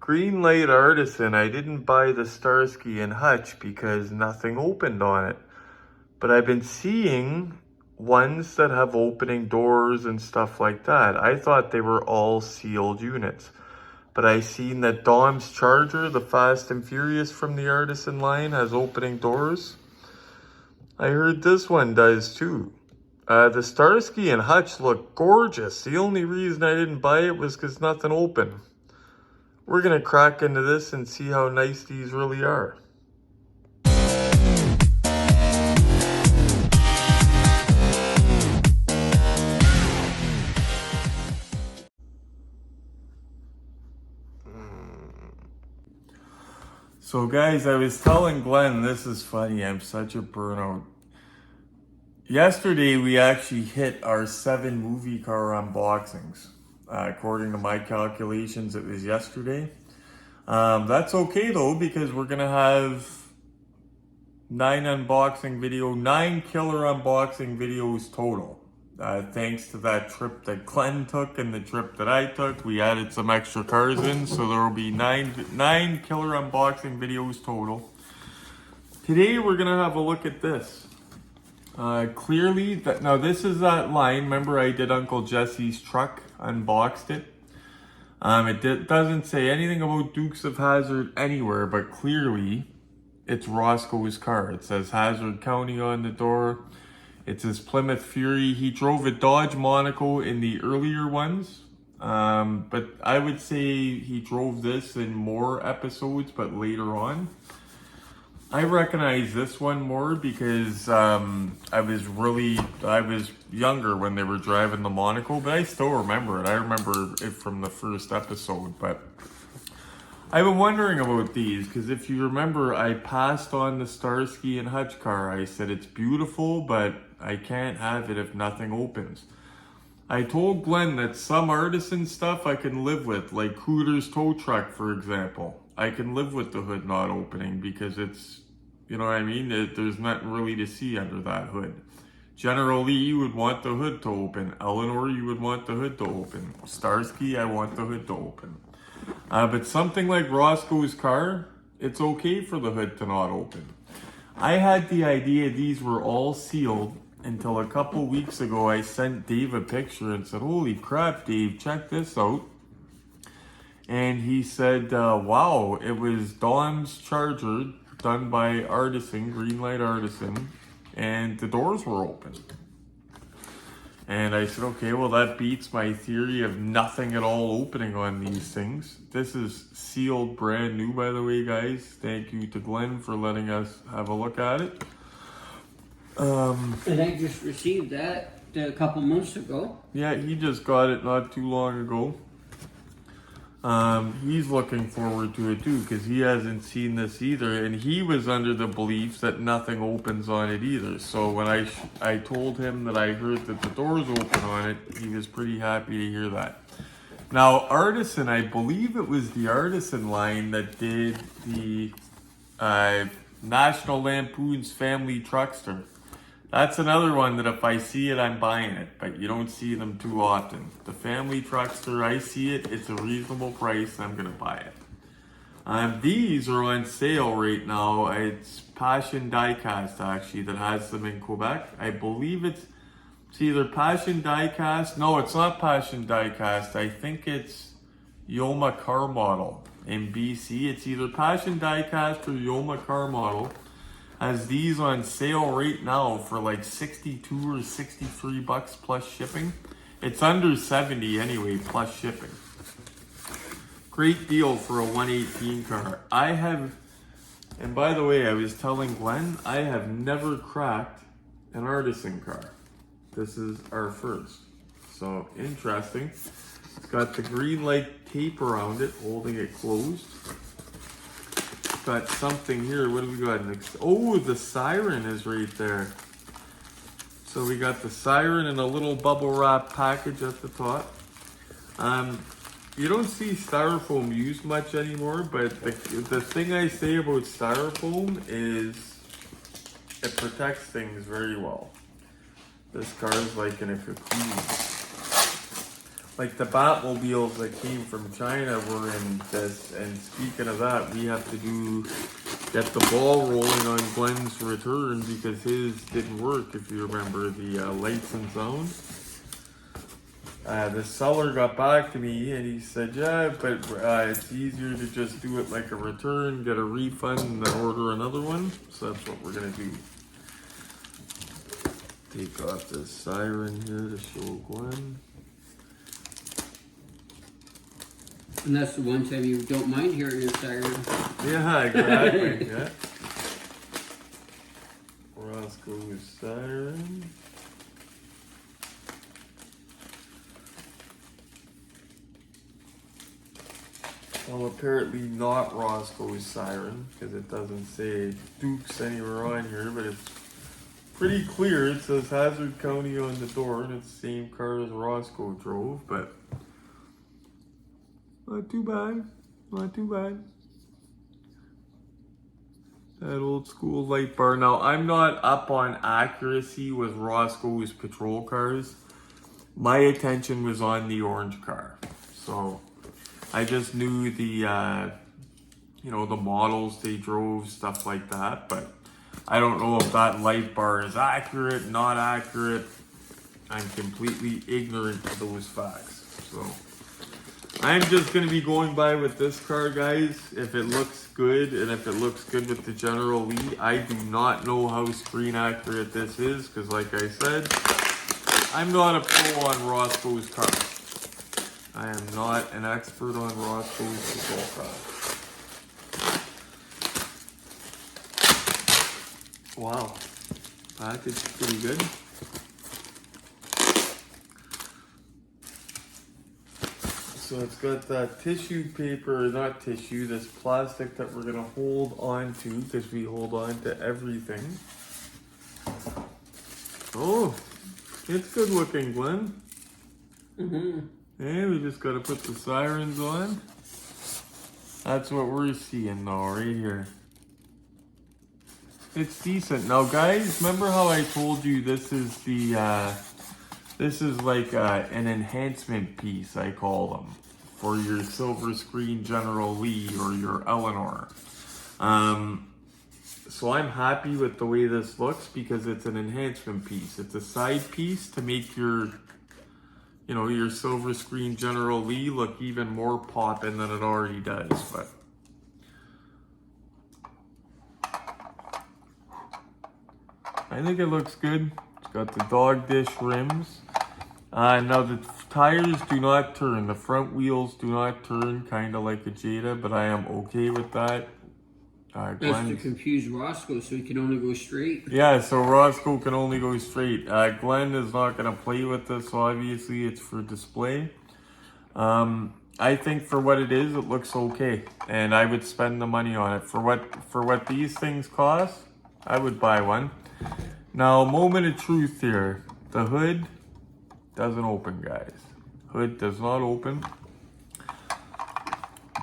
Greenlight Artisan. I didn't buy the Starsky and Hutch because nothing opened on it. But I've been seeing ones that have opening doors and stuff like that. I thought they were all sealed units. But I seen that Dom's Charger, the Fast and Furious from the Artisan line, has opening doors. I heard this one does too. The Starsky and Hutch look gorgeous. The only reason I didn't buy it was because nothing open. We're gonna crack into this and see how nice these really are. So guys, I was telling Glenn, this is funny, I'm such a burnout. Yesterday, we actually hit our 7 movie car unboxings. According to my calculations, it was yesterday. That's okay though, because we're gonna have 9 killer unboxing videos total. Thanks to that trip that Glenn took and the trip that I took, we added some extra cars in, so there will be 9 killer unboxing videos total. Today, we're gonna have a look at this. Clearly, now this is that line. Remember I did Uncle Jesse's truck, unboxed it. It doesn't say anything about Dukes of Hazzard anywhere, but clearly it's Rosco's car. It says Hazzard County on the door. It's his Plymouth Fury. He drove a Dodge Monaco in the earlier ones, but I would say he drove this in more episodes, but later on. I recognize this one more because I was younger when they were driving the Monaco, but I still remember it. I remember it from the first episode, but I've been wondering about these because if you remember, I passed on the Starsky and Hutch car. I said it's beautiful, but I can't have it if nothing opens. I told Glenn that some Artisan stuff I can live with, like Cooter's tow truck, for example. I can live with the hood not opening because it's, you know what I mean? There's nothing really to see under that hood. General Lee, you would want the hood to open. Eleanor, you would want the hood to open. Starsky, I want the hood to open. But something like Rosco's car, it's okay for the hood to not open. I had the idea these were all sealed until a couple weeks ago I sent Dave a picture and said, holy crap, Dave, check this out. And he said, wow, it was Dom's Charger done by Artisan, Greenlight Artisan, and the doors were open. And I said, okay, well that beats my theory of nothing at all opening on these things. This is sealed brand new, by the way, guys. Thank you to Glenn for letting us have a look at it. And I just received that a couple months ago. Yeah, he just got it not too long ago. He's looking forward to it too because he hasn't seen this either, and he was under the belief that nothing opens on it either. So when I told him that I heard that the doors open on it, he was pretty happy to hear that. Now Artisan, I believe it was the Artisan line that did the National Lampoon's Family Truckster. That's another one that if I see it, I'm buying it, but you don't see them too often. The Family Truckster, I see it, it's a reasonable price, I'm gonna buy it. These are on sale right now. It's Passion Diecast actually that has them in Quebec. I believe it's either Passion Diecast, no, it's not Passion Diecast, I think it's Yoma Car Model in BC. It's either Passion Diecast or Yoma Car Model. Has these on sale right now for like 62 or 63 bucks plus shipping. It's under 70 anyway, plus shipping. Great deal for a 118 car. And by the way, I was telling Glenn, I have never cracked an Artisan car. This is our first. So interesting. It's got the Greenlight tape around it, holding it closed. Got something here. What do we got next? Oh, the siren is right there. So we got the siren in a little bubble wrap package at the top. You don't see styrofoam used much anymore, but the thing I say about styrofoam is it protects things very well. This car is like in a cocoon. like the Batmobiles that came from China were in this, and speaking of that, we have to get the ball rolling on Glen's return because his didn't work, if you remember, the lights and sound. The seller got back to me and he said, yeah, but it's easier to just do it like a return, get a refund, and then order another one. So that's what we're gonna do. Take off this siren here to show Glen. And that's the one time you don't mind hearing your siren. Yeah, exactly. Yeah. Rosco's siren. Well, apparently not Rosco's siren, because it doesn't say Dukes anywhere on here, but it's pretty clear. It says Hazzard County on the door, and it's the same car as Rosco drove, but not too bad. Not too bad. That old school light bar. Now, I'm not up on accuracy with Rosco's patrol cars. My attention was on the orange car. So I just knew the, the models they drove, stuff like that. But I don't know if that light bar is accurate, not accurate. I'm completely ignorant of those facts. So I'm just going to be going by with this car, guys. If it looks good, and if it looks good with the General Lee, I do not know how screen accurate this is, because like I said, I'm not a pro on Rosco's cars. I am not an expert on Rosco's patrol cars. Wow, package pretty good. So it's got that tissue paper, not tissue, this plastic that we're gonna hold on to, because we hold on to everything. Oh, it's good looking, Glen. Mm-hmm. And we just gotta put the sirens on. That's what we're seeing though, right here. It's decent. Now guys, remember how I told you this is the, this is like an enhancement piece, I call them, for your silver screen General Lee or your Eleanor. So I'm happy with the way this looks because it's an enhancement piece. It's a side piece to make your, your silver screen General Lee look even more poppin' than it already does. But I think it looks good. It's got the dog dish rims. Now the tires do not turn. The front wheels do not turn, kind of like a Jada, but I am okay with that. That's to confuse Rosco, so he can only go straight. Yeah, so Roscoe can only go straight. Glen is not going to play with this, so obviously it's for display. I think for what it is, it looks okay, and I would spend the money on it. For what these things cost, I would buy one. Now, moment of truth here. The hood doesn't open, guys. Hood does not open.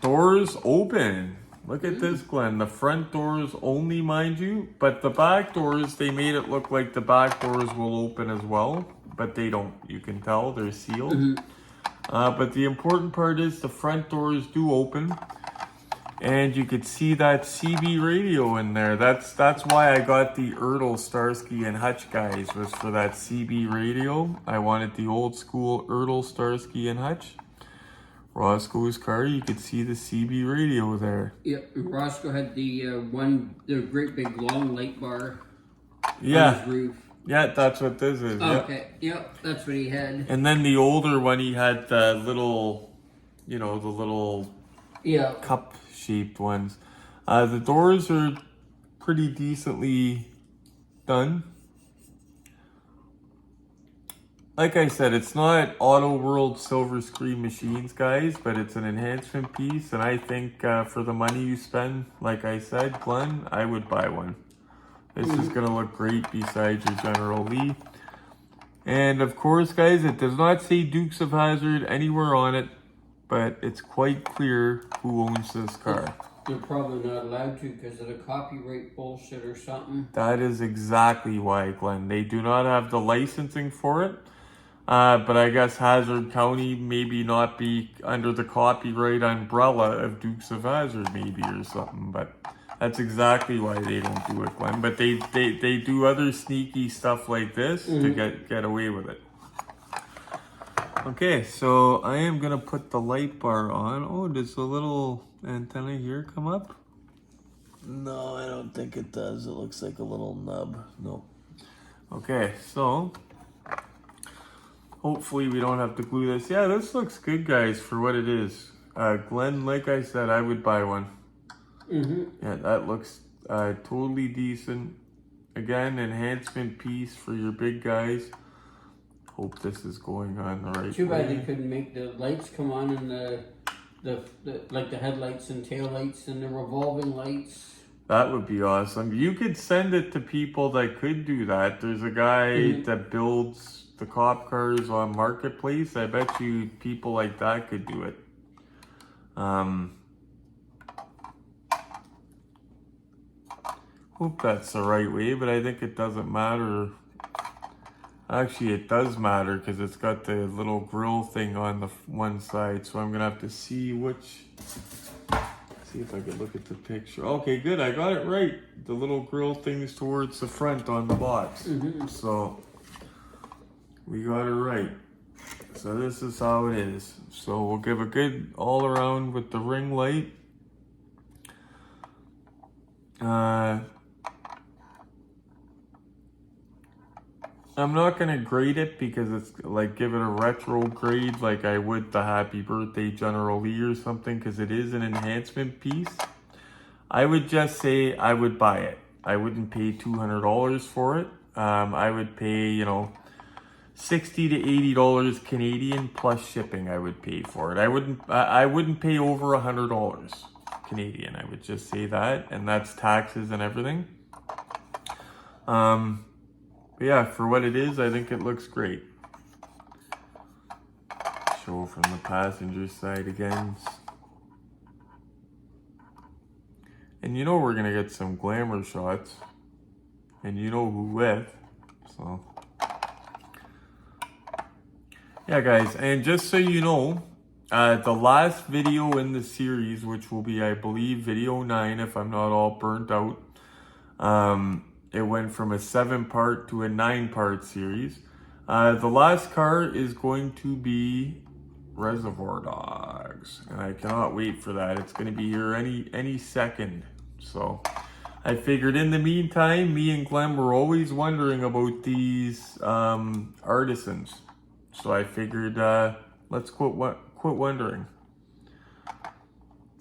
Doors open. Look at this, Glen. The front doors only, mind you, but the back doors, they made it look like the back doors will open as well, but they don't. You can tell they're sealed. But the important part is the front doors do open, and you could see that CB radio in there. That's why I got the Ertl, Starsky, and Hutch, guys, was for that CB radio. I wanted the old school Ertl, Starsky, and Hutch. Rosco's car, you could see the CB radio there. Yep, Rosco had the great big long light bar on his roof. Yeah, that's what this is. Okay, yep, that's what he had. And then the older one, he had the little, cup-shaped ones. The doors are pretty decently done. Like I said, it's not Auto World silver screen machines, guys, but it's an enhancement piece, and I think for the money you spend, like I said, Glen, I would buy one. This is going to look great beside your General Lee. And of course, guys, it does not say Dukes of Hazzard anywhere on it, but it's quite clear who owns this car. They're probably not allowed to because of the copyright bullshit or something. That is exactly why, Glen. They do not have the licensing for it. But I guess Hazzard County maybe not be under the copyright umbrella of Dukes of Hazzard maybe or something, but that's exactly why they don't do it, Glenn. But they do other sneaky stuff like this to get away with it. Okay, so I am gonna put the light bar on. Oh, does the little antenna here come up? No, I don't think it does. It looks like a little nub. Nope. Okay, so hopefully we don't have to glue this. Yeah, this looks good, guys, for what it is. Glenn, like I said, I would buy one. Yeah, that looks totally decent. Again, enhancement piece for your big guys. Hope this is going on the right Too bad way. they couldn't make the lights come on and the like the headlights and tail lights and the revolving lights. That would be awesome. You could send it to people that could do that. There's a guy that builds the cop cars on Marketplace. I bet you people like that could do it. Hope that's the right way, but I think it doesn't matter. Actually, it does matter because it's got the little grill thing on the one side. So I'm gonna have to see which. See if I could look at the picture. Okay, good. I got it right. The little grill thing is towards the front on the box. So we got it right. So this is how it is. So we'll give a good all around with the ring light. I'm not gonna grade it because it's like give it a retro grade like I would the Happy Birthday General Lee or something, because it is an enhancement piece. I would just say I would buy it. I wouldn't pay $200 for it. I would pay, you know, $60 to $80 Canadian plus shipping. I would pay for it. I wouldn't pay over $100 Canadian. I would just say that, and that's taxes and everything. But yeah, for what it is, I think it looks great. Show from the passenger side again. And you know we're gonna get some glamour shots. And you know who with. So yeah, guys, and just so you know, the last video in the series, which will be, I believe, video 9 if I'm not all burnt out, it went from a 7-part to a 9-part series. The last car is going to be Reservoir Dogs, and I cannot wait for that. It's going to be here any second. So I figured in the meantime, me and Glenn were always wondering about these artisans. So I figured let's quit wondering.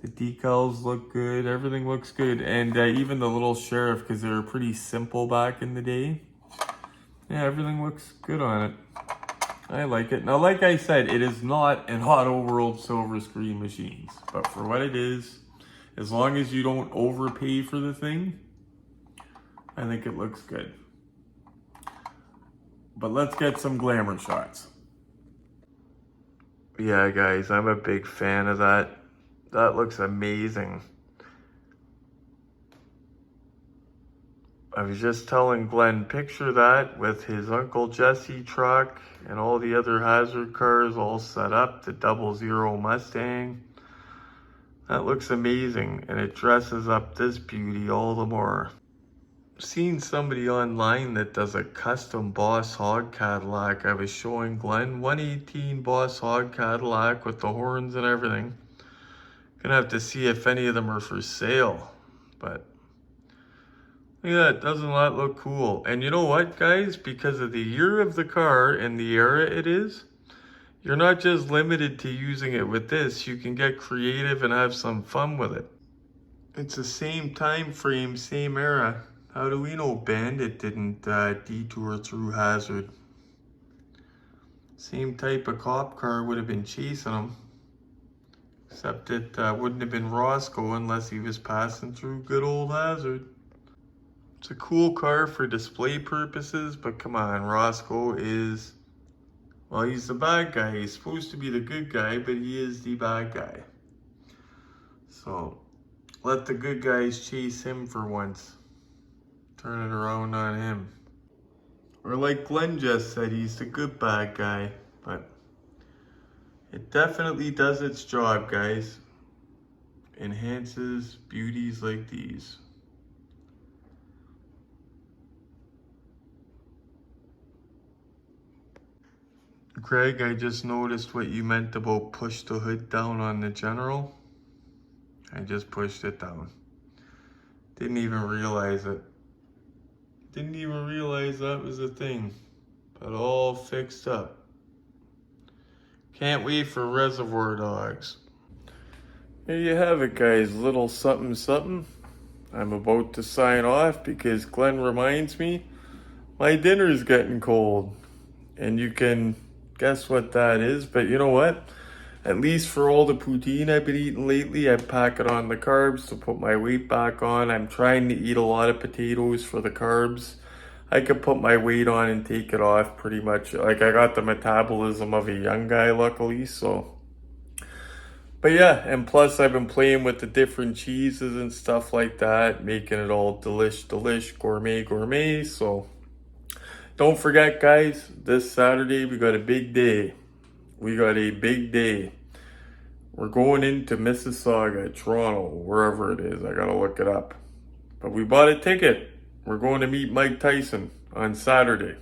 The decals look good. Everything looks good. And even the little sheriff, because they were pretty simple back in the day. Yeah, everything looks good on it. I like it. Now, like I said, it is not an Auto World Silver Screen Machines. But for what it is, as long as you don't overpay for the thing, I think it looks good. But let's get some glamour shots. Yeah, guys, I'm a big fan of that. That looks amazing. I was just telling Glenn, picture that with his Uncle Jesse truck and all the other Hazzard cars all set up, the 00 Mustang. That looks amazing, and it dresses up this beauty all the more. I've seen somebody online that does a custom Boss Hog Cadillac. I was showing Glenn, 118 Boss Hog Cadillac with the horns and everything. Gonna have to see if any of them are for sale, but look at that. Doesn't that look cool? And you know what, guys? Because of the year of the car and the era it is, you're not just limited to using it with this. You can get creative and have some fun with it. It's the same time frame, same era. How do we know Bandit didn't detour through Hazzard? Same type of cop car would have been chasing him. Except it wouldn't have been Roscoe unless he was passing through good old Hazzard. It's a cool car for display purposes, but come on, Roscoe is, well, he's the bad guy. He's supposed to be the good guy, but he is the bad guy. So let the good guys chase him for once. Turn it around on him. Or like Glenn just said, he's the good bad guy. But it definitely does its job, guys. Enhances beauties like these. Greg, I just noticed what you meant about push the hood down on the General. I just pushed it down. Didn't even realize it. Didn't even realize that was a thing. But all fixed up. Can't wait for Reservoir Dogs. There you have it, guys. Little something something. I'm about to sign off because Glenn reminds me my dinner's getting cold. And you can guess what that is, but you know what? At least for all the poutine I've been eating lately, I pack it on the carbs to put my weight back on. I'm trying to eat a lot of potatoes for the carbs. I could put my weight on and take it off pretty much. Like, I got the metabolism of a young guy, luckily, so. But yeah, and plus I've been playing with the different cheeses and stuff like that, making it all delish, gourmet, so. Don't forget, guys, this Saturday we got a big day. We got a big day. We're going into Mississauga, Toronto, wherever it is. I gotta look it up. But we bought a ticket. We're going to meet Mike Tyson on Saturday.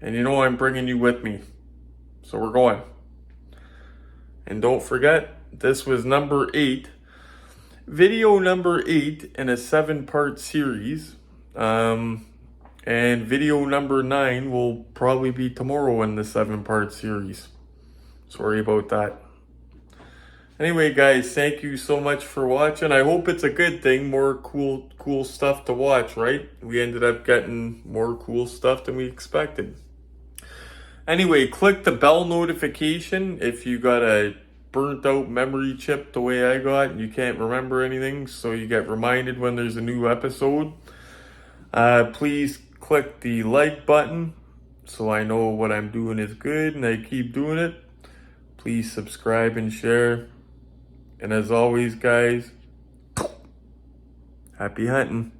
And you know I'm bringing you with me. So we're going. And don't forget, this was number 8. Video number 8 in a 7-part series. And video number 9 will probably be tomorrow in the 7-part series. Sorry about that. Anyway, guys, thank you so much for watching. I hope it's a good thing. More cool stuff to watch, right? We ended up getting more cool stuff than we expected. Anyway, click the bell notification if you got a burnt out memory chip the way I got and you can't remember anything, so you get reminded when there's a new episode. Please click the like button so I know what I'm doing is good and I keep doing it. Please subscribe and share. And as always, guys, happy hunting.